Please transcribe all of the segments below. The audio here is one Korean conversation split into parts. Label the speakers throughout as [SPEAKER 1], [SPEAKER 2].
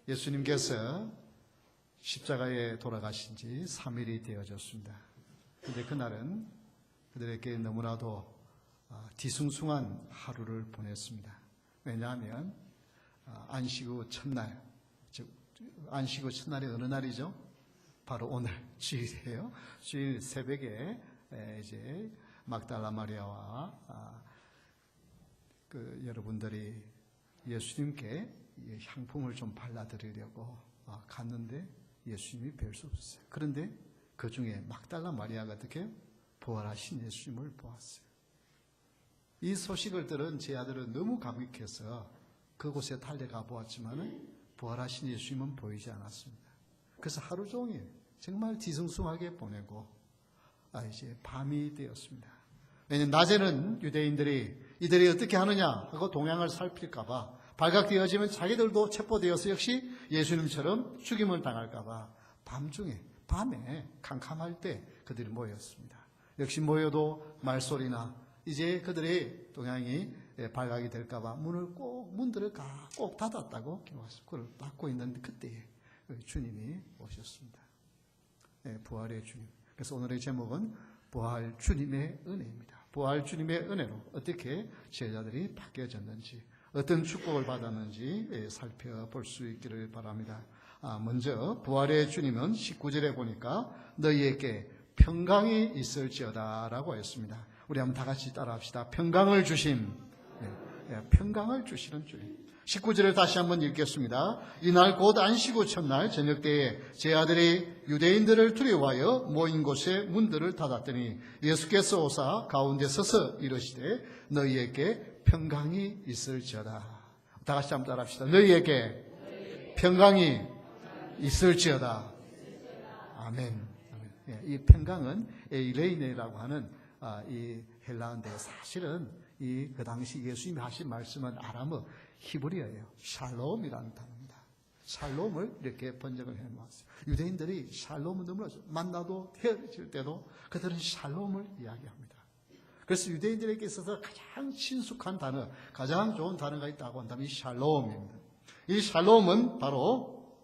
[SPEAKER 1] 예수님께서 십자가에 돌아가신 지 3일이 되어졌습니다. 그런데 그날은 그들에게 너무나도 뒤숭숭한 하루를 보냈습니다. 왜냐하면 안식 후 첫날, 즉 안식 후 첫날이 어느 날이죠? 바로 오늘 주일이에요. 주일 새벽에 이제 막달라 마리아와 여러분들이 예수님께 향품을 좀 발라드리려고 갔는데 예수님이 뵐 수 없었어요. 그런데 그 중에 막달라 마리아가 어떻게 부활하신 예수님을 보았어요. 이 소식을 들은 제 아들은 너무 감격해서 그곳에 달려가 보았지만 부활하신 예수님은 보이지 않았습니다. 그래서 하루 종일 정말 뒤숭숭하게 보내고 이제 밤이 되었습니다. 왜냐하면 낮에는 유대인들이 이들이 어떻게 하느냐 하고 동향을 살필까봐 발각되어지면 자기들도 체포되어서 역시 예수님처럼 죽임을 당할까봐 밤에 캄캄할 때 그들이 모였습니다. 역시 모여도 말소리나 이제 그들의 동향이 발각이 될까봐 문들을 꼭 닫았다고 기록했습니다. 그걸 닫고 있는데 그때에 주님이 오셨습니다. 부활의 주님. 그래서 오늘의 제목은 부활 주님의 은혜입니다. 부활 주님의 은혜로 어떻게 제자들이 바뀌어졌는지, 어떤 축복을 받았는지 살펴볼 수 있기를 바랍니다. 먼저 부활의 주님은 19절에 보니까 너희에게 평강이 있을지어다 라고 했습니다. 우리 한번 다 같이 따라합시다. 평강을 주심. 평강을 주시는 주님. 19절을 다시 한번 읽겠습니다. 이날 곧 안식 후 첫날 저녁 때에 제 아들이 유대인들을 두려워하여 모인 곳에 문들을 닫았더니 예수께서 오사 가운데 서서 이르시되 너희에게 평강이 있을지어다. 다 같이 한번 따라합시다. 너희에게 평강이 있을지어다. 아멘. 이 평강은 에이레이네라고 하는 이 헬라어인데 사실은 그 당시 예수님이 하신 말씀은 아람어 히브리어예요. 샬롬이라는 단어입니다. 샬롬을 이렇게 번역을 해놓았어요. 유대인들이 샬롬을 너무나 만나도 헤어질 때도 그들은 샬롬을 이야기합니다. 그래서 유대인들에게 있어서 가장 친숙한 단어, 가장 좋은 단어가 있다고 한다면 이 샬롬입니다. 이 샬롬은 바로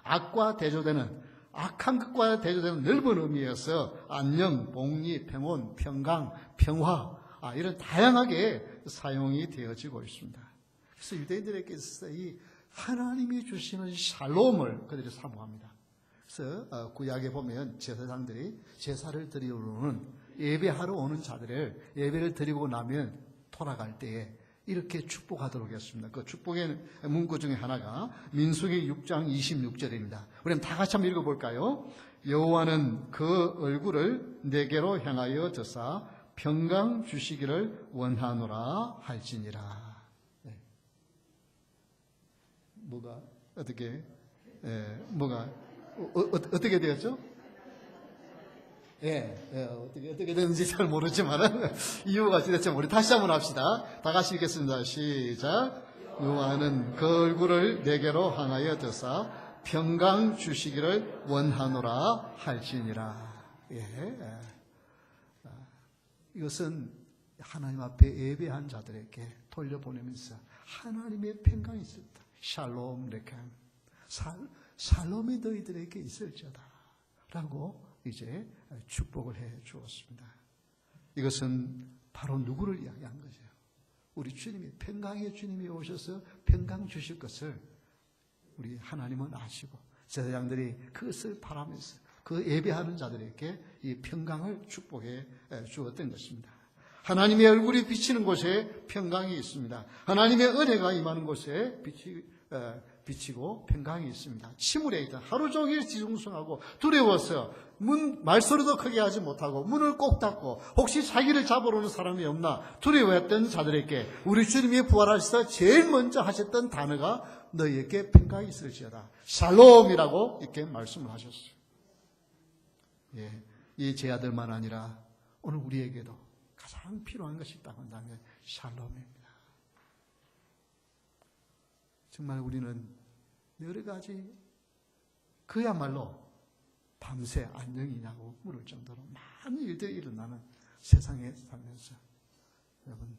[SPEAKER 1] 악과 대조되는, 악한 것과 대조되는 넓은 의미에서 안녕, 복리, 평온, 평강, 평화 이런 다양하게 사용이 되어지고 있습니다. 그래서 유대인들에게 있어서 이 하나님이 주시는 샬롬을 그들이 사모합니다. 그래서 구약에 보면 제사장들이 제사를 드리러는 예배하러 오는 자들을 예배를 드리고 나면 돌아갈 때에 이렇게 축복하도록 했습니다. 그 축복의 문구 중에 하나가 민수기 6장 26절입니다. 우리 다 같이 한번 읽어볼까요? 여호와는 그 얼굴을 내게로 향하여 드사 평강 주시기를 원하노라 할지니라. 어떻게 되었죠? 어떻게 되는지 잘 모르지만 이유가 도대체 우리 다시 한번 합시다. 다 같이 읽겠습니다. 시작. 여호와는 그 얼굴을 내게로 향하여 드사 평강 주시기를 원하노라 할지니라. 이것은 하나님 앞에 예배한 자들에게 돌려보내면서 하나님의 평강이 있었다. 샬롬 레칸. 샬롬이 너희들에게 있을지어다 라고 이제 축복을 해 주었습니다. 이것은 바로 누구를 이야기한 거죠? 우리 주님이, 평강의 주님이 오셔서 평강 주실 것을 우리 하나님은 아시고 제사장들이 그것을 바라면서 그 예배하는 자들에게 이 평강을 축복해 주었던 것입니다. 하나님의 얼굴이 비치는 곳에 평강이 있습니다. 하나님의 은혜가 임하는 곳에 비치고 평강이 있습니다. 침울해 있던 하루 종일 뒤숭숭하고 두려워서 말소리도 크게 하지 못하고 문을 꼭 닫고 혹시 자기를 잡으러 오는 사람이 없나 두려워했던 자들에게 우리 주님이 부활하셔서 제일 먼저 하셨던 단어가 너희에게 평강이 있을지어다. 샬롬이라고 이렇게 말씀을 하셨어요. 이 제 아들만 아니라 오늘 우리에게도 가장 필요한 것이 있다고 한다면 샬롬입니다. 정말 우리는 여러 가지 그야말로 밤새 안녕이냐고 물을 정도로 많은 일들이 일어나는 세상에 살면서 여러분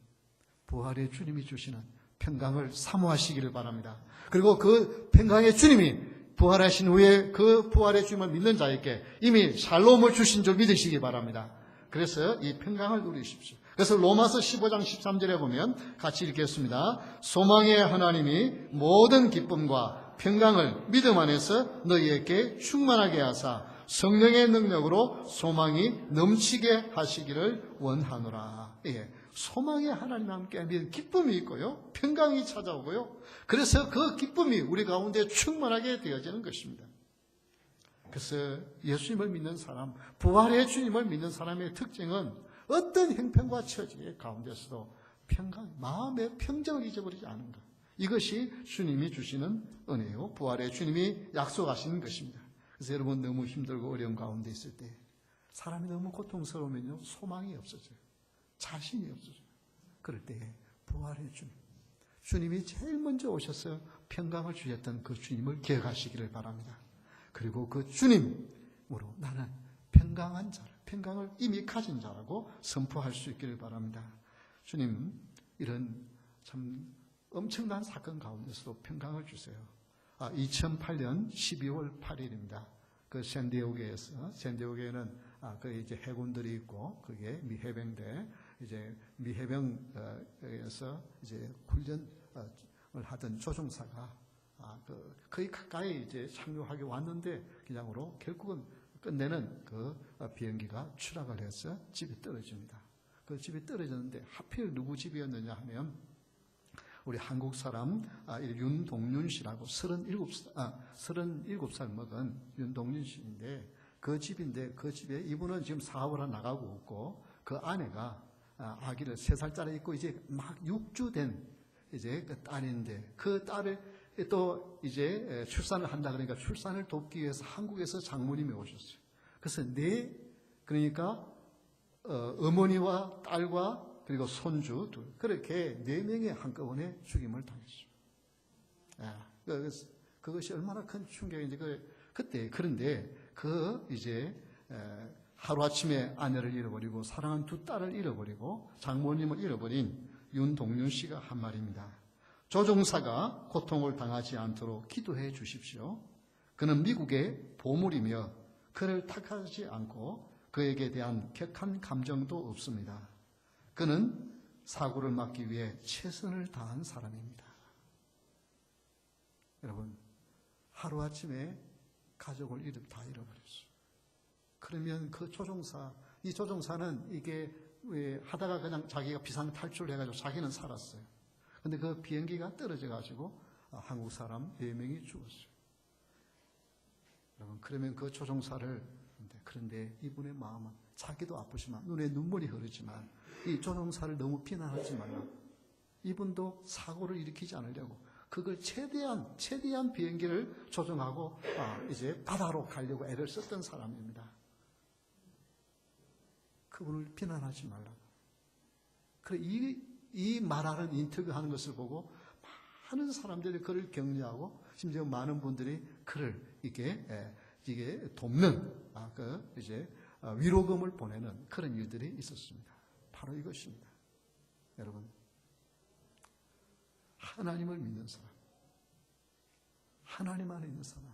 [SPEAKER 1] 부활의 주님이 주시는 평강을 사모하시기를 바랍니다. 그리고 그 평강의 주님이 부활하신 후에 그 부활의 주님을 믿는 자에게 이미 샬롬을 주신 줄 믿으시기 바랍니다. 그래서 이 평강을 누리십시오. 그래서 로마서 15장 13절에 보면 같이 읽겠습니다. 소망의 하나님이 모든 기쁨과 평강을 믿음 안에서 너희에게 충만하게 하사 성령의 능력으로 소망이 넘치게 하시기를 원하노라. 예, 소망의 하나님과 함께 기쁨이 있고요, 평강이 찾아오고요. 그래서 그 기쁨이 우리 가운데 충만하게 되어지는 것입니다. 그래서 예수님을 믿는 사람, 부활의 주님을 믿는 사람의 특징은 어떤 형편과 처지 가운데서도 평강, 마음의 평정을 잊어버리지 않는 것. 이것이 주님이 주시는 은혜요, 부활의 주님이 약속하시는 것입니다. 그래서 여러분 너무 힘들고 어려운 가운데 있을 때, 사람이 너무 고통스러우면요, 소망이 없어져요. 자신이 없어져요. 그럴 때 부활의 주님, 주님이 제일 먼저 오셔서 평강을 주셨던 그 주님을 기억하시기를 바랍니다. 그리고 그 주님으로 나는 평강한 자를, 평강을 이미 가진 자라고 선포할 수 있기를 바랍니다. 주님, 이런 참 엄청난 사건 가운데서도 평강을 주세요. 2008년 12월 8일입니다. 그 샌디에고에는 그 이제 해군들이 있고, 그게 미 해병대, 이제 미 해병에서 이제 훈련을 하던 조종사가 거의 가까이 이제 착륙하게 왔는데, 그냥으로 결국은 끝내는 그 비행기가 추락을 해서 집이 떨어집니다. 그 집이 떨어졌는데 하필 누구 집이었느냐 하면 우리 한국 사람 윤동윤 씨라고 37살 먹은 윤동윤 씨인데, 그 집인데, 그 집에 이분은 지금 사업을 하나 나가고 있고, 그 아내가 아기를 3살짜리 있고 이제 막 6주 된 이제 그 딸인데, 그 딸을 또 이제 출산을 한다 그러니까 출산을 돕기 위해서 한국에서 장모님이 오셨어요. 그래서 그러니까 어머니와 딸과 그리고 손주 둘, 그렇게 4명이 한꺼번에 죽임을 당했어요. 그것이 얼마나 큰 충격인지. 그때, 그런데 이제 하루아침에 아내를 잃어버리고 사랑하는 2 딸을 잃어버리고 장모님을 잃어버린 윤동윤 씨가 한 말입니다. 조종사가 고통을 당하지 않도록 기도해 주십시오. 그는 미국의 보물이며 그를 탓하지 않고 그에게 대한 격한 감정도 없습니다. 그는 사고를 막기 위해 최선을 다한 사람입니다. 여러분, 하루아침에 가족을 다 잃어버렸어요. 그러면 그 이 조종사는 이게 왜 하다가 그냥 자기가 비상 탈출해가지고 자기는 살았어요. 근데 그 비행기가 떨어져가지고 한국 사람 4명이 죽었어요. 여러분, 그러면 그 조종사를, 그런데 이분의 마음은 자기도 아프지만 눈에 눈물이 흐르지만 이 조종사를 너무 비난하지 말라. 이분도 사고를 일으키지 않으려고 그걸 최대한 비행기를 조종하고 이제 바다로 가려고 애를 썼던 사람입니다. 그분을 비난하지 말라고. 이 말하는 인터뷰하는 것을 보고 많은 사람들이 그를 격려하고 심지어 많은 분들이 그를 이게 돕는 이제 위로금을 보내는 그런 일들이 있었습니다. 바로 이것입니다. 여러분, 하나님을 믿는 사람, 하나님 안에 있는 사람,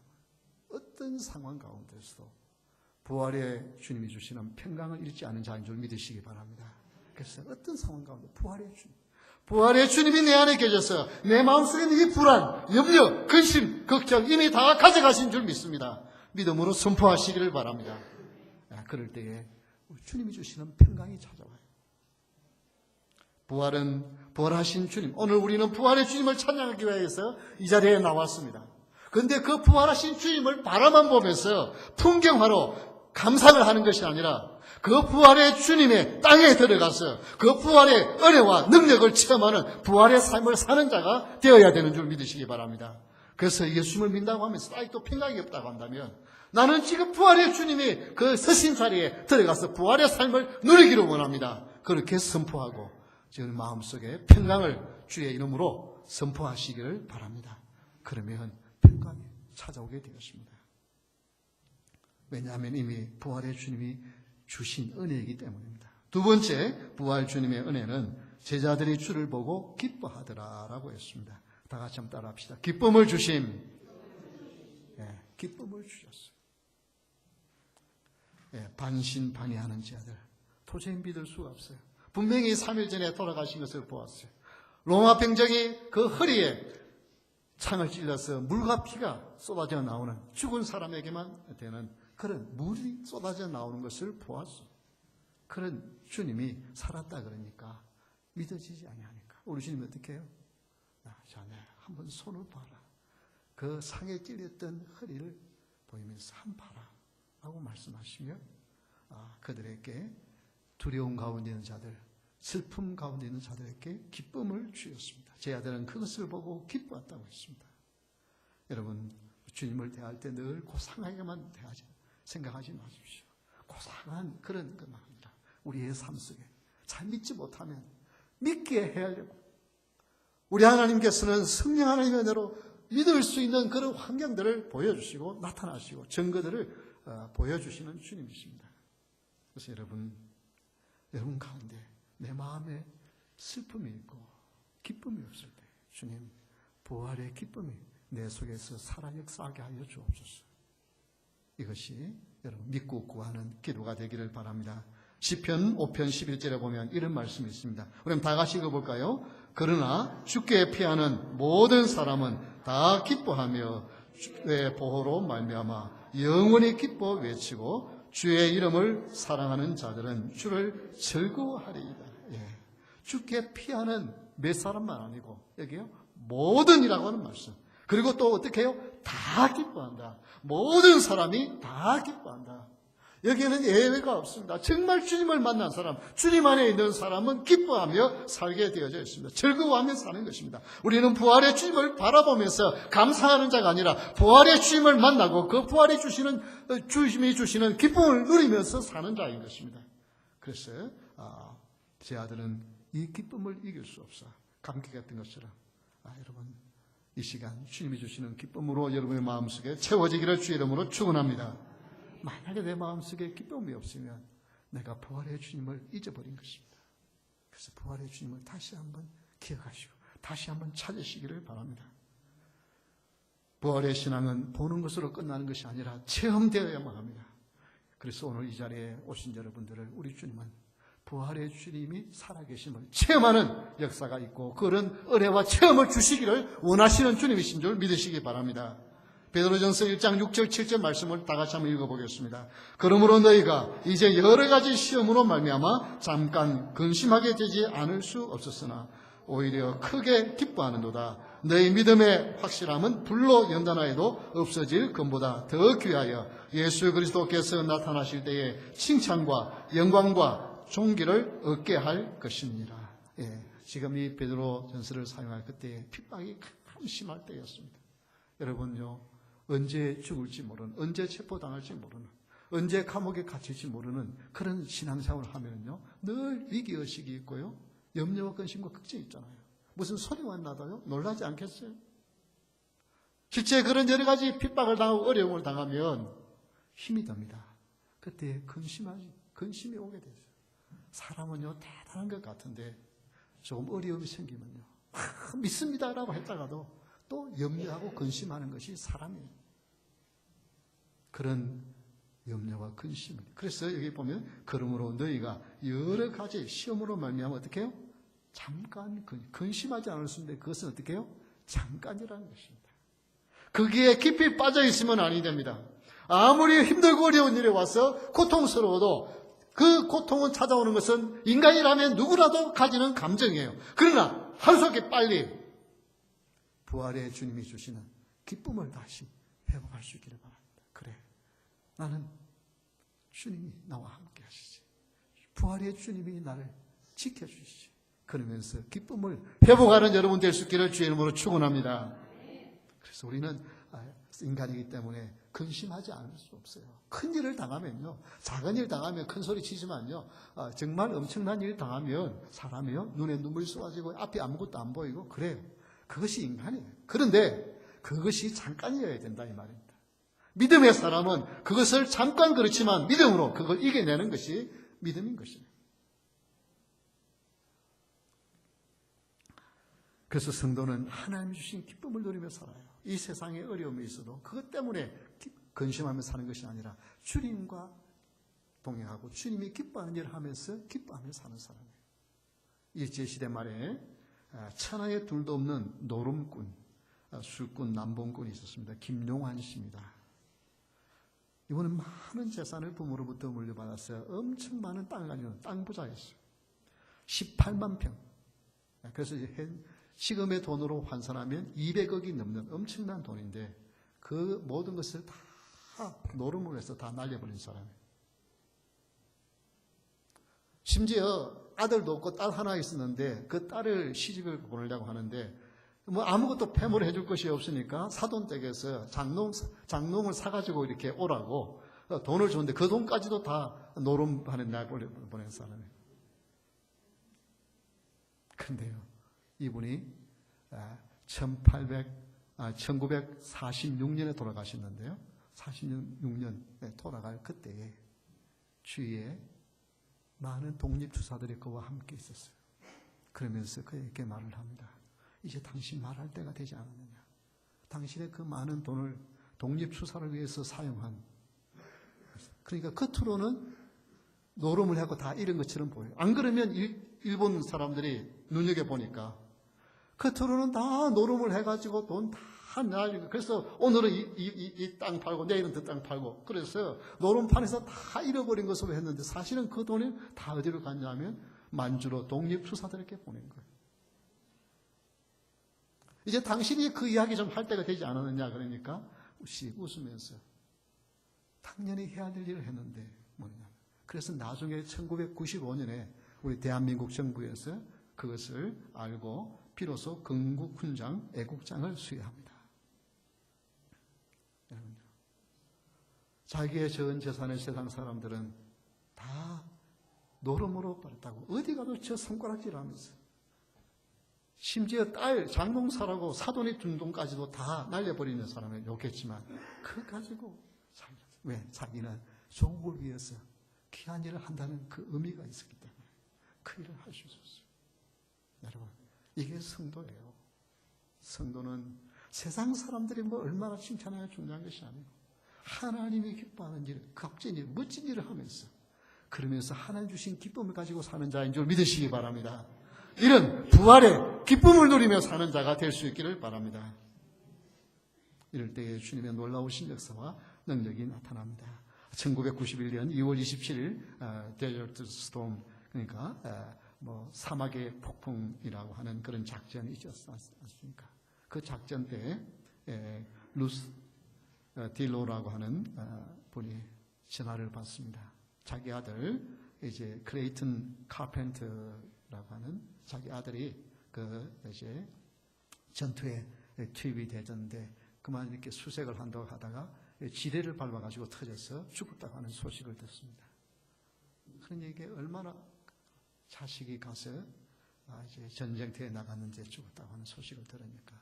[SPEAKER 1] 어떤 상황 가운데서도 부활의 주님이 주시는 평강을 잃지 않은 자인 줄 믿으시기 바랍니다. 그래서 어떤 상황 가운데 부활의 주님이 내 안에 계셔서 내 마음속에 있는 이 불안, 염려, 근심, 걱정 이미 다 가져가신 줄 믿습니다. 믿음으로 선포하시기를 바랍니다. 그럴 때에 주님이 주시는 평강이 찾아와요. 부활하신 주님, 오늘 우리는 부활의 주님을 찬양하기 위해서 이 자리에 나왔습니다. 그런데 그 부활하신 주님을 바라만 보면서 풍경화로 감상을 하는 것이 아니라 그 부활의 주님의 땅에 들어가서 그 부활의 은혜와 능력을 체험하는 부활의 삶을 사는 자가 되어야 되는 줄 믿으시기 바랍니다. 그래서 예수님을 믿는다고 하면서 아직도 평강이 없다고 한다면 나는 지금 부활의 주님이 그 서신 자리에 들어가서 부활의 삶을 누리기를 원합니다. 그렇게 선포하고 지금 마음속에 평강을 주의 이름으로 선포하시기를 바랍니다. 그러면 평강이 찾아오게 되었습니다. 왜냐하면 이미 부활의 주님이 주신 은혜이기 때문입니다. 두 번째, 부활 주님의 은혜는 제자들이 주를 보고 기뻐하더라라고 했습니다. 다 같이 한번 따라합시다. 기쁨을 주심. 예, 기쁨을 주셨어요. 예, 반신반의하는 자들 도저히 믿을 수가 없어요. 분명히 3일 전에 돌아가신 것을 보았어요. 로마 병정이 그 허리에 창을 찔러서 물과 피가 쏟아져 나오는, 죽은 사람에게만 되는 그런 물이 쏟아져 나오는 것을 보았어요. 그런 주님이 살았다 그러니까 믿어지지 아니하니까 우리 주님이 어떻게 해요? 자네 한번 손을 봐라. 그 상에 찔렸던 허리를 보이면서 한번 봐라 라고 말씀하시며 그들에게 두려움 가운데 있는 자들, 슬픔 가운데 있는 자들에게 기쁨을 주셨습니다. 제 아들은 그것을 보고 기뻐했다고 했습니다. 여러분, 주님을 대할 때 늘 고상하게만 생각하지 마십시오. 고상한 그런 것만 아니라 우리의 삶 속에 잘 믿지 못하면 믿게 해야 하려고, 우리 하나님께서는 성령 하나님의 은혜로 믿을 수 있는 그런 환경들을 보여주시고 나타나시고 증거들을 보여주시는 주님이십니다. 그래서 여러분 가운데 내 마음에 슬픔이 있고 기쁨이 없을 때 주님 부활의 기쁨이 내 속에서 살아 역사하게 하여 주옵소서. 이것이 여러분 믿고 구하는 기도가 되기를 바랍니다. 시편 5편 11절에 보면 이런 말씀이 있습니다. 우리 다 같이 읽어볼까요? 그러나 주께 피하는 모든 사람은 다 기뻐하며 주의 보호로 말미암아 영원히 기뻐 외치고 주의 이름을 사랑하는 자들은 주를 즐거워하리이다. 예. 주께 피하는 몇 사람만 아니고 여기요 모든이라고 하는 말씀. 그리고 또 어떻게 해요? 다 기뻐한다. 모든 사람이 다 기뻐한다. 여기에는 예외가 없습니다. 정말 주님을 만난 사람, 주님 안에 있는 사람은 기뻐하며 살게 되어져 있습니다. 즐거워하며 사는 것입니다. 우리는 부활의 주님을 바라보면서 감사하는 자가 아니라 부활의 주님을 만나고 그 부활의 주님이 주시는 기쁨을 누리면서 사는 자인 것입니다. 그래서 제 아들은 이 기쁨을 이길 수 없어. 감기 같은 것처럼 여러분 이 시간 주님이 주시는 기쁨으로 여러분의 마음속에 채워지기를 주의 이름으로 축원합니다. 만약에 내 마음속에 기쁨이 없으면 내가 부활의 주님을 잊어버린 것입니다. 그래서 부활의 주님을 다시 한번 기억하시고 다시 한번 찾으시기를 바랍니다. 부활의 신앙은 보는 것으로 끝나는 것이 아니라 체험되어야만 합니다. 그래서 오늘 이 자리에 오신 여러분들을 우리 주님은 부활의 주님이 살아계심을 체험하는 역사가 있고 그런 은혜와 체험을 주시기를 원하시는 주님이신 줄 믿으시기 바랍니다. 베드로전서 1장 6절 7절 말씀을 다 같이 한번 읽어보겠습니다. 그러므로 너희가 이제 여러 가지 시험으로 말미암아 잠깐 근심하게 되지 않을 수 없었으나 오히려 크게 기뻐하는도다. 너희 믿음의 확실함은 불로 연단하여도 없어질 것보다 더 귀하여 예수 그리스도께서 나타나실 때에 칭찬과 영광과 존귀를 얻게 할 것입니다. 예, 지금 이 베드로전서를 사용할 그때에 핍박이 참 심할 때였습니다. 여러분요, 언제 죽을지 모르는, 언제 체포당할지 모르는, 언제 감옥에 갇힐지 모르는 그런 신앙생활을 하면요, 늘 위기의식이 있고요, 염려와 근심과 걱정이 있잖아요. 무슨 소리만 나도요, 놀라지 않겠어요? 실제 그런 여러 가지 핍박을 당하고 어려움을 당하면 힘이 듭니다. 그때 근심이 오게 되죠. 사람은요, 대단한 것 같은데 조금 어려움이 생기면요, 믿습니다라고 했다가도 또 염려하고 근심하는 것이 사람이에요. 그런 염려와 근심입니다. 그래서 여기 보면 그러므로 너희가 여러 가지 시험으로 말미암아 어떻게 해요? 잠깐 근심하지 않을 수 있는데 그것은 어떻게 해요? 잠깐이라는 것입니다. 거기에 깊이 빠져 있으면 아니 됩니다. 아무리 힘들고 어려운 일이 와서 고통스러워도 그 고통은 찾아오는 것은 인간이라면 누구라도 가지는 감정이에요. 그러나 하루속히 빨리 부활의 주님이 주시는 기쁨을 다시 회복할 수 있기를 바랍니다. 그래, 나는 주님이 나와 함께 하시지. 부활의 주님이 나를 지켜주시지. 그러면서 기쁨을 회복하는 여러분 될 수 있기를 주의 이름으로 축원합니다. 그래서 우리는 인간이기 때문에 근심하지 않을 수 없어요. 큰 일을 당하면요, 작은 일 당하면 큰 소리 치지만요, 정말 엄청난 일 당하면 사람이요, 눈에 눈물이 쏟아지고 앞이 아무것도 안 보이고 그래요. 그것이 인간이에요. 그런데 그것이 잠깐이어야 된다 이 말입니다. 믿음의 사람은 그것을 잠깐 그렇지만 믿음으로 그걸 이겨내는 것이 믿음인 것입니다. 그래서 성도는 하나님 주신 기쁨을 누리며 살아요. 이 세상에 어려움이 있어도 그것 때문에 근심하며 사는 것이 아니라 주님과 동행하고 주님이 기뻐하는 일을 하면서 기뻐하며 사는 사람이에요. 일제시대 말에 천하에 둘도 없는 노름꾼, 술꾼, 남봉꾼이 있었습니다. 김용환 씨입니다. 이분은 많은 재산을 부모로부터 물려받았어요. 엄청 많은 땅을 가지고 땅 부자였어요. 18만 평. 그래서 지금의 돈으로 환산하면 200억이 넘는 엄청난 돈인데 그 모든 것을 다 노름으로 해서 다 날려버린 사람이에요. 심지어 아들도 없고 딸 하나 있었는데 그 딸을 시집을 보내려고 하는데 뭐 아무것도 폐물을 해줄 것이 없으니까 사돈댁에서 장롱을 사가지고 이렇게 오라고 돈을 줬는데 그 돈까지도 다 노름하는 날 보낸 사람이에요. 그런데요, 이분이 1946년에 돌아가셨는데요. 46년에 돌아갈 그때에 주위에 많은 독립투사들이 그와 함께 있었어요. 그러면서 그에게 말을 합니다. 이제 당신 말할 때가 되지 않았느냐. 당신의 그 많은 돈을 독립투사를 위해서 사용한. 그러니까 겉으로는 노름을 하고 다 잃은 것처럼 보여요. 안 그러면 일본 사람들이 눈여겨보니까 겉으로는 다 노름을 해가지고 돈 다 나가지고 그래서 오늘은 이 땅 팔고 내일은 그 땅 팔고 그래서 노름판에서 다 잃어버린 것으로 했는데 사실은 그 돈이 다 어디로 갔냐면 만주로 독립투사들에게 보낸 거예요. 이제 당신이 그 이야기 좀 할 때가 되지 않았느냐 그러니까 웃으면서 당연히 해야 될 일을 했는데 뭐냐. 그래서 나중에 1995년에 우리 대한민국 정부에서 그것을 알고 비로소 건국훈장, 애국장을 수여합니다. 자기의 전 재산을 세상 사람들은 다 노름으로 버렸다고 어디 가도 저 손가락질하면서 심지어 딸 장롱사라고 사돈이 준 돈까지도 다 날려버리는 사람을 욕했지만 그거 가지고 왜? 자기는 조국을 위해서 귀한 일을 한다는 그 의미가 있었기 때문에 그 일을 할 수 있었어요. 여러분, 이게 성도예요. 성도는 세상 사람들이 뭐 얼마나 칭찬해야 중요한 것이 아니고 하나님이 기뻐하는 일, 값진 일, 멋진 일을 하면서 그러면서 하나님 주신 기쁨을 가지고 사는 자인 줄 믿으시기 바랍니다. 이런 부활의 기쁨을 누리며 사는 자가 될 수 있기를 바랍니다. 이럴 때에 주님의 놀라우신 역사와 능력이 나타납니다. 1991년 2월 27일 데저트 스톰 그러니까 사막의 폭풍이라고 하는 그런 작전이 있었지 않습니까? 그 작전 때 루스 딜로라고 하는 분이 전화를 받습니다. 자기 아들 이제 클레이튼 카펜터라고 하는 자기 아들이 이제 전투에 투입이 되던데 그만 이렇게 수색을 한다고 하다가 지뢰를 밟아가지고 터져서 죽었다고 하는 소식을 듣습니다. 그러니까 얼마나 자식이 가서 이제 전쟁터에 나갔는데 죽었다고 하는 소식을 들으니까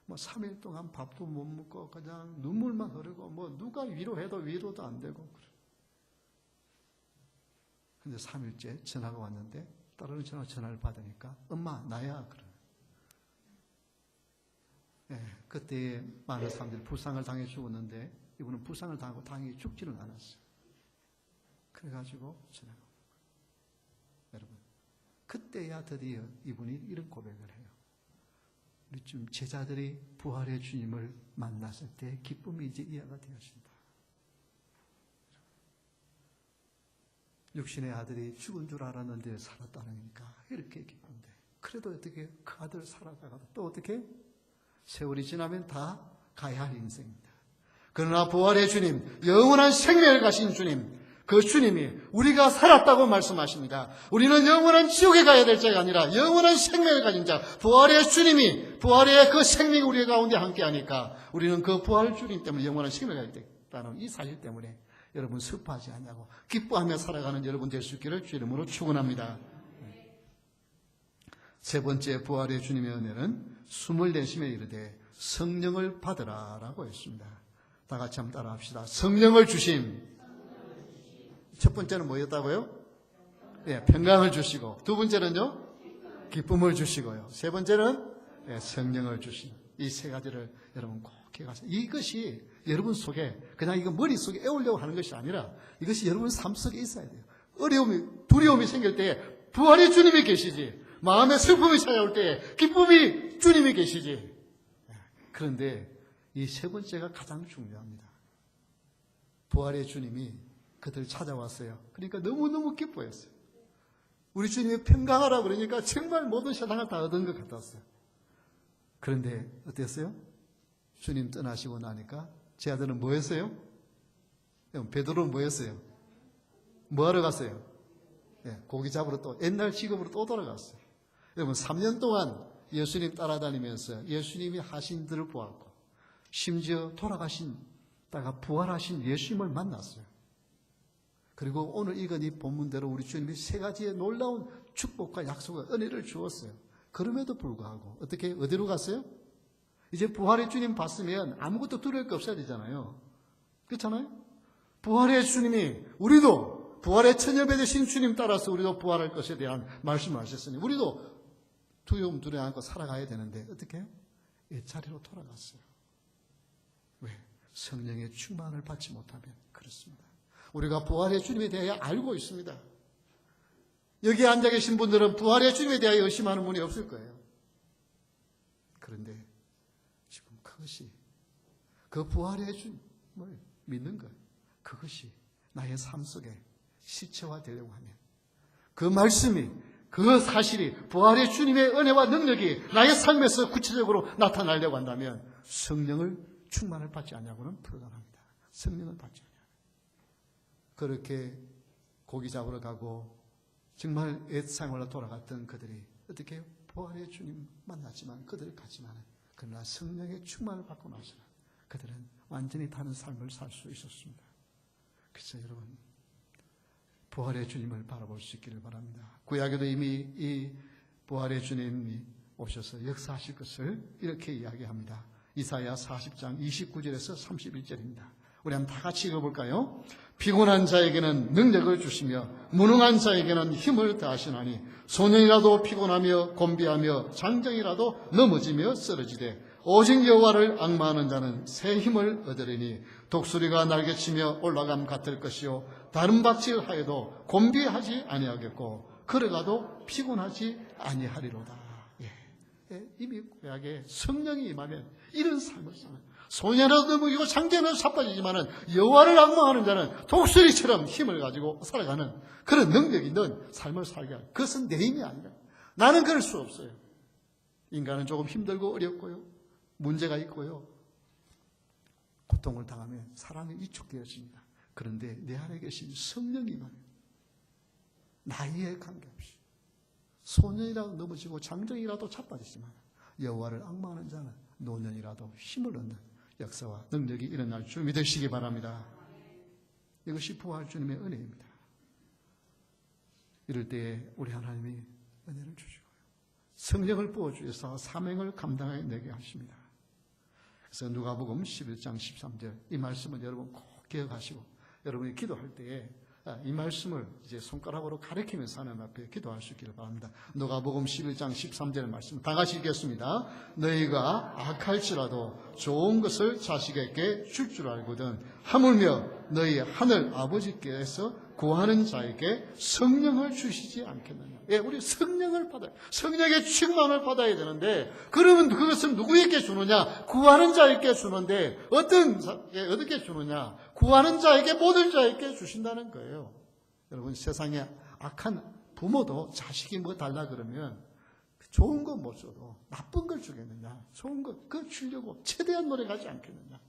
[SPEAKER 1] 3일 동안 밥도 못 먹고 그냥 눈물만 흐르고 누가 위로해도 위로도 안 되고 그래. 근데 3일째 전화가 왔는데 따르는 전화를 받으니까 엄마 나야 그래. 그때 많은 사람들이 불상을 당해 죽었는데 이분은 불상을 당하고 당연히 죽지는 않았어요. 그래가지고 전화가 온 거예요. 여러분, 그때야 드디어 이분이 이런 고백을 해요. 우리 좀 제자들이 부활의 주님을 만났을 때 기쁨이 이제 이해가 되어진다. 육신의 아들이 죽은 줄 알았는데 살았다니까 이렇게 기쁜데 그래도 어떻게 그 아들 살아가고 또 어떻게 세월이 지나면 다 가야 할 인생입니다. 그러나 부활의 주님, 영원한 생명을 가신 주님, 그 주님이 우리가 살았다고 말씀하십니다. 우리는 영원한 지옥에 가야 될 자가 아니라 영원한 생명을 가진 자, 부활의 주님이, 부활의 그 생명이 우리 가운데 함께하니까 우리는 그 부활 주님 때문에 영원한 생명을 가야 된다는 이 사실 때문에 여러분 슬퍼하지 않냐고 기뻐하며 살아가는 여러분 될 수 있기를 주 이름으로 축원합니다. 세 번째 부활의 주님의 은혜는 숨을 내쉬며 이르되 성령을 받으라 라고 했습니다. 다 같이 한번 따라 합시다. 성령을 주심. 첫 번째는 뭐였다고요? 평강을 주시고 두 번째는요? 기쁨을 주시고요. 세 번째는 성령을 주시는 이 세 가지를 여러분 꼭 기억하세요. 이것이 여러분 속에 그냥 이거 머릿속에 애우려고 하는 것이 아니라 이것이 여러분 삶 속에 있어야 돼요. 어려움이, 두려움이 생길 때에 부활의 주님이 계시지, 마음의 슬픔이 찾아올 때에 기쁨이 주님이 계시지. 그런데 이 세 번째가 가장 중요합니다. 부활의 주님이 그들 찾아왔어요. 그러니까 너무너무 기뻐했어요. 우리 주님이 평강하라 그러니까 정말 모든 세상을 다 얻은 것 같았어요. 그런데 어땠어요? 주님 떠나시고 나니까 제 아들은 뭐 했어요? 베드로는 뭐 했어요? 뭐 하러 갔어요? 고기 잡으러 또 옛날 직업으로 또 돌아갔어요. 여러분 3년 동안 예수님 따라다니면서 예수님이 하신 일을 보았고 심지어 돌아가신다가 부활하신 예수님을 만났어요. 그리고 오늘 읽은 이 본문대로 우리 주님이 세 가지의 놀라운 축복과 약속과 은혜를 주었어요. 그럼에도 불구하고 어떻게 어디로 갔어요? 이제 부활의 주님 봤으면 아무것도 두려울 게 없어야 되잖아요. 그렇잖아요? 부활의 주님이 우리도 부활의 처녀배 되신 주님 따라서 우리도 부활할 것에 대한 말씀을 하셨으니 우리도 두려움 두려워 않고 살아가야 되는데 어떻게 해요? 옛자리로 돌아갔어요. 왜? 성령의 충만을 받지 못하면 그렇습니다. 우리가 부활의 주님에 대하여 알고 있습니다. 여기에 앉아 계신 분들은 부활의 주님에 대하여 의심하는 분이 없을 거예요. 그런데 지금 그것이 그 부활의 주님을 믿는 것, 그것이 나의 삶 속에 실체화되려고 하면 그 말씀이, 그 사실이 부활의 주님의 은혜와 능력이 나의 삶에서 구체적으로 나타나려고 한다면 성령을 충만을 받지 않냐고는 불가능합니다. 성령을 받지 않냐. 그렇게 고기 잡으러 가고 정말 옛 생활로 돌아갔던 그들이 어떻게 해요? 부활의 주님 만났지만 그들을 갔지만 그러나 성령의 충만을 받고 나서는 그들은 완전히 다른 삶을 살 수 있었습니다. 그래서 여러분 부활의 주님을 바라볼 수 있기를 바랍니다. 구약에도 이미 이 부활의 주님이 오셔서 역사하실 것을 이렇게 이야기합니다. 이사야 40장 29절에서 31절입니다. 우리 한번 다 같이 읽어볼까요? 피곤한 자에게는 능력을 주시며 무능한 자에게는 힘을 더하시나니 소년이라도 피곤하며 곤비하며 장정이라도 넘어지며 쓰러지되 오직 여호와를 앙마하는 자는 새 힘을 얻으리니 독수리가 날개치며 올라감 같을 것이요 다른 밭을 하여도 곤비하지 아니하겠고 걸어가도 피곤하지 아니하리로다. 이미 구약에 성령이 임하면 이런 삶을 사는 소년이라도 넘어지고 장정이라도 자빠지지만 여호와를 앙망하는 자는 독수리처럼 힘을 가지고 살아가는 그런 능력이 있는 삶을 살게 하는, 그것은 내 힘이 아니라 나는 그럴 수 없어요. 인간은 조금 힘들고 어렵고요, 문제가 있고요, 고통을 당하면 사랑이 위축되어집니다. 그런데 내 안에 계신 성령이 임하면 나이에 관계없이 소년이라도 넘어지고 장정이라도 자빠지지만 여호와를 앙망하는 자는 노년이라도 힘을 얻는 역사와 능력이 일어날 줄 믿으시기 바랍니다. 이것이 부활 주님의 은혜입니다. 이럴 때에 우리 하나님이 은혜를 주시고요, 성령을 부어주셔서 사명을 감당하게 내게 하십니다. 그래서 누가복음 11장 13절 이 말씀을 여러분 꼭 기억하시고 여러분이 기도할 때에 이 말씀을 이제 손가락으로 가리키면서 하나님 앞에 기도할 수 있기를 바랍니다. 누가복음 11장 13절 말씀 다 같이 읽겠습니다. 너희가 악할지라도 좋은 것을 자식에게 줄 줄 알거든 하물며 너희 하늘 아버지께서 구하는 자에게 성령을 주시지 않겠느냐. 우리 성령을 받아요. 성령의 충만을 받아야 되는데 그러면 그것을 누구에게 주느냐? 구하는 자에게 주는데 어떻게 주느냐? 구하는 자에게, 모든 자에게 주신다는 거예요. 여러분 세상에 악한 부모도 자식이 뭐 달라 그러면 좋은 거 못 줘도 나쁜 걸 주겠느냐? 좋은 거 그걸 주려고 최대한 노력하지 않겠느냐?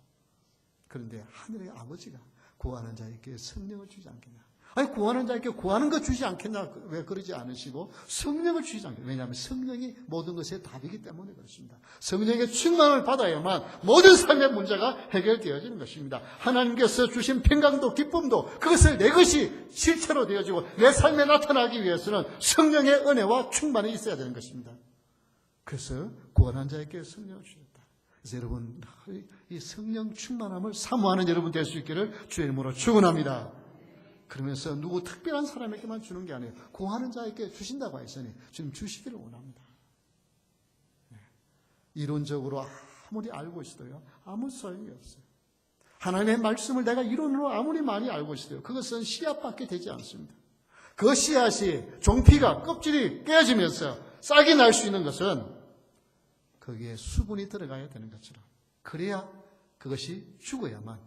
[SPEAKER 1] 그런데 하늘의 아버지가 구하는 자에게 성령을 주지 않겠냐? 아니 구하는 자에게 구하는 거 주지 않겠냐? 왜 그러지 않으시고 성령을 주지 않겠냐? 왜냐하면 성령이 모든 것의 답이기 때문에 그렇습니다. 성령의 충만을 받아야만 모든 삶의 문제가 해결되어지는 것입니다. 하나님께서 주신 평강도 기쁨도 그것을 내 것이 실체로 되어지고 내 삶에 나타나기 위해서는 성령의 은혜와 충만이 있어야 되는 것입니다. 그래서 구하는 자에게 성령을 주셨다. 그래서 여러분 이 성령 충만함을 사모하는 여러분 될 수 있기를 주의 이름으로 축원합니다. 그러면서 누구 특별한 사람에게만 주는 게 아니에요. 구하는 자에게 주신다고 했으니 지금 주시기를 원합니다. 이론적으로 아무리 알고 있어도요, 아무 소용이 없어요. 하나님의 말씀을 내가 이론으로 아무리 많이 알고 있어도 그것은 씨앗밖에 되지 않습니다. 그 씨앗이 종피가 껍질이 깨지면서 싹이 날 수 있는 것은 거기에 수분이 들어가야 되는 것처럼, 그래야 그것이 죽어야만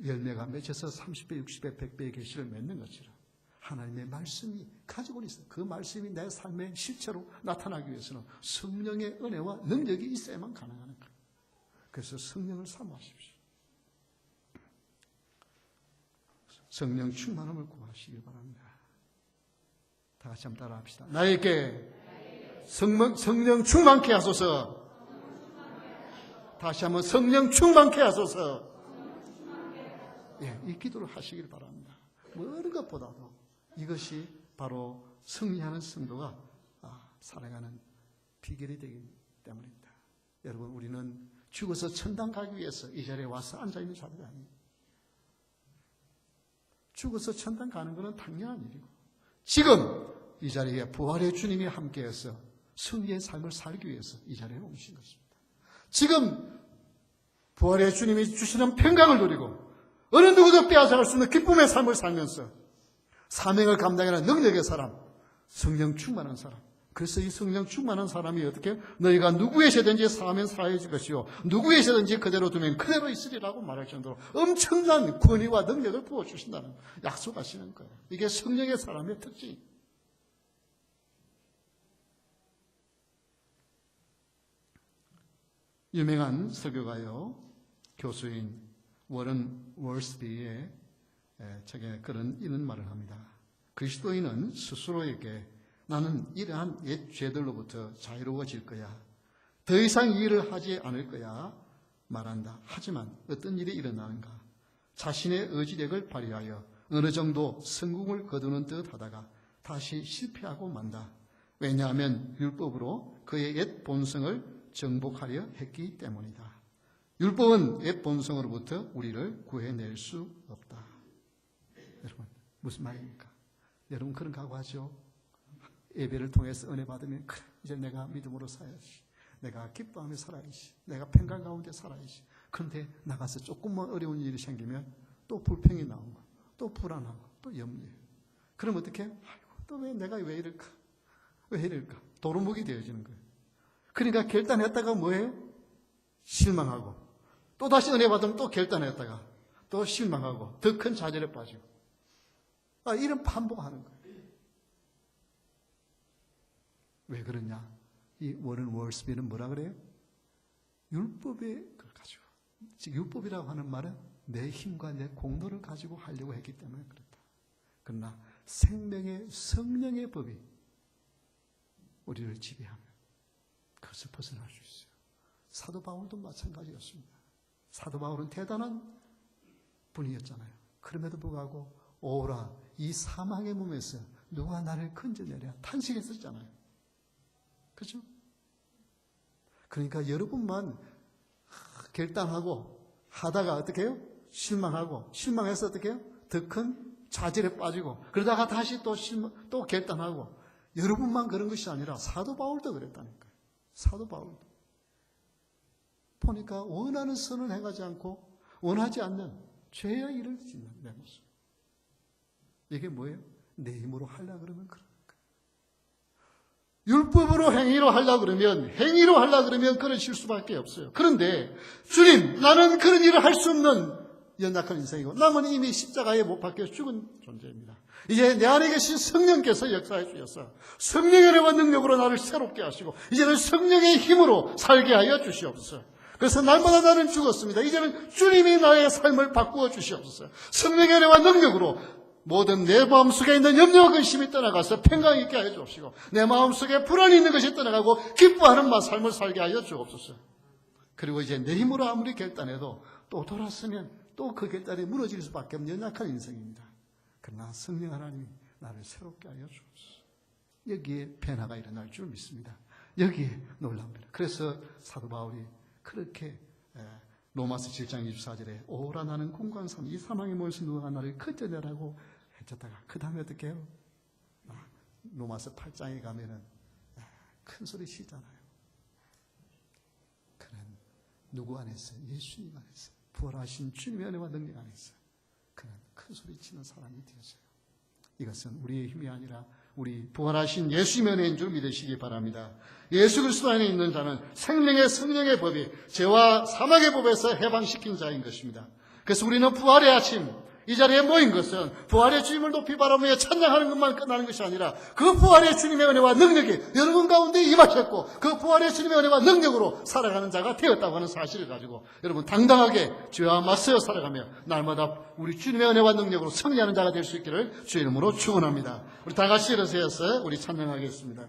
[SPEAKER 1] 열매가 맺혀서 30배, 60배, 100배의 결실을 맺는 것처럼 하나님의 말씀이 가지고 있어요. 그 말씀이 내 삶의 실체로 나타나기 위해서는 성령의 은혜와 능력이 있어야만 가능한 거예요. 그래서 성령을 사모하십시오. 성령 충만함을 구하시길 바랍니다. 다 같이 한번 따라 합시다. 나에게 성령 충만케 하소서. 다시 한번 성령 충만케 하소서. 예, 이 기도를 하시길 바랍니다. 어느 것보다도 이것이 바로 승리하는 성도가 살아가는 비결이 되기 때문입니다. 여러분, 우리는 죽어서 천당 가기 위해서 이 자리에 와서 앉아있는 자들이 아니에요. 죽어서 천당 가는 것은 당연한 일이고, 지금 이 자리에 부활의 주님이 함께해서 승리의 삶을 살기 위해서 이 자리에 오신 것입니다. 지금 부활의 주님이 주시는 평강을 누리고 어느 누구도 빼앗아갈 수 없는 기쁨의 삶을 살면서 사명을 감당하는 능력의 사람, 성령 충만한 사람. 그래서 이 성령 충만한 사람이 어떻게 너희가 누구에서든지 살아면 살아질 것이요 누구에서든지 그대로 두면 그대로 있으리라고 말할 정도로 엄청난 권위와 능력을 부어주신다는 약속하시는 거예요. 이게 성령의 사람의 특징입니다. 유명한 설교가요, 교수인 워런 월스비의 책에 이런 말을 합니다. 그리스도인은 스스로에게 나는 이러한 옛 죄들로부터 자유로워질 거야, 더 이상 이 일을 하지 않을 거야 말한다. 하지만 어떤 일이 일어나는가? 자신의 의지력을 발휘하여 어느 정도 성공을 거두는 듯 하다가 다시 실패하고 만다. 왜냐하면 율법으로 그의 옛 본성을 정복하려 했기 때문이다. 율법은 옛 본성으로부터 우리를 구해낼 수 없다. 여러분, 무슨 말입니까? 여러분 그런 각오하죠? 예배를 통해서 은혜 받으면 그래, 이제 내가 믿음으로 살아야지, 내가 기뻐하며 살아야지, 내가 평강 가운데 살아야지. 그런데 나가서 조금만 어려운 일이 생기면 또 불평이 나오고 또 불안하고 또 염려해요. 그럼 어떻게? 아이고, 또 내가 왜 이럴까? 왜 이럴까? 도루묵이 되어지는 거예요. 그러니까 결단했다가 뭐예요? 실망하고, 또 다시 은혜 받으면 또 결단했다가 또 실망하고 더 큰 좌절에 빠지고, 이런 반복하는 거예요. 왜 그러냐? 이 워런 월스비는 뭐라 그래요? 율법에 그걸 가지고, 즉 율법이라고 하는 말은 내 힘과 내 공로를 가지고 하려고 했기 때문에 그렇다. 그러나 생명의 성령의 법이 우리를 지배하면 그것을 벗어날 수 있어요. 사도 바울도 마찬가지였습니다. 사도 바울은 대단한 분이었잖아요. 그럼에도 불구하고 오라 이 사망의 몸에서 누가 나를 건져내랴 탄식했었잖아요. 그렇죠? 그러니까 여러분만 결단하고 하다가 어떻게 해요? 실망하고, 실망해서 어떻게 해요? 더 큰 좌절에 빠지고, 그러다가 다시 또 결단하고, 여러분만 그런 것이 아니라 사도 바울도 그랬다니까요. 사도 바울도. 보니까 원하는 선을 행하지 않고 원하지 않는 죄의 일을 짓는 내 모습. 이게 뭐예요? 내 힘으로 하려고 그러면 그런 거예요. 율법으로 행위로 하려고 그러면, 행위로 하려고 그러면 그러실 수밖에 없어요. 그런데 주님, 나는 그런 일을 할 수 없는 연약한 인생이고 남은 이미 십자가에 못 박혀 죽은 존재입니다. 이제 내 안에 계신 성령께서 역사해 주셔서 성령의 은혜와 능력으로 나를 새롭게 하시고 이제는 성령의 힘으로 살게 하여 주시옵소서. 그래서 날마다 나는 죽었습니다. 이제는 주님이 나의 삶을 바꾸어 주시옵소서. 성령의 은혜와 능력으로 모든 내 마음속에 있는 염려와 근심이 떠나가서 평강 있게 하여 주옵시고 내 마음속에 불안이 있는 것이 떠나가고 기뻐하는 삶을 살게 하여 주옵소서. 그리고 이제 내 힘으로 아무리 결단해도 또 돌아서면 또 그 결단이 무너질 수밖에 없는 연약한 인생입니다. 그러나 성령 하나님이 나를 새롭게 하여 주옵소서. 여기에 변화가 일어날 줄 믿습니다. 여기에 놀랍니다. 그래서 사도 바울이 그렇게 로마서 7장 24절에 오라 나는 공고한 삶, 이 사망의 몸에서 누가 나를 건져내라고 했다가 그 다음에 어떻게 해요? 로마서 8장에 가면은 큰 소리 치잖아요. 누구 안에서? 예수님 안에서. 부활하신 주님의 은혜와 능력 안에서. 그는 큰 소리 치는 사람이 되었어요. 이것은 우리의 힘이 아니라 우리 부활하신 예수님의 은혜인 줄 믿으시기 바랍니다. 예수 그리스도 안에 있는 자는 생명의 성령의 법이 죄와 사망의 법에서 해방시킨 자인 것입니다. 그래서 우리는 부활의 아침 이 자리에 모인 것은 부활의 주님을 높이 바라보며 찬양하는 것만 끝나는 것이 아니라 그 부활의 주님의 은혜와 능력이 여러분 가운데 임하셨고 그 부활의 주님의 은혜와 능력으로 살아가는 자가 되었다고 하는 사실을 가지고 여러분 당당하게 죄와 맞서 살아가며 날마다 우리 주님의 은혜와 능력으로 승리하는 자가 될 수 있기를 주의 이름으로 축원합니다. 우리 다 같이 일어서서 우리 찬양하겠습니다.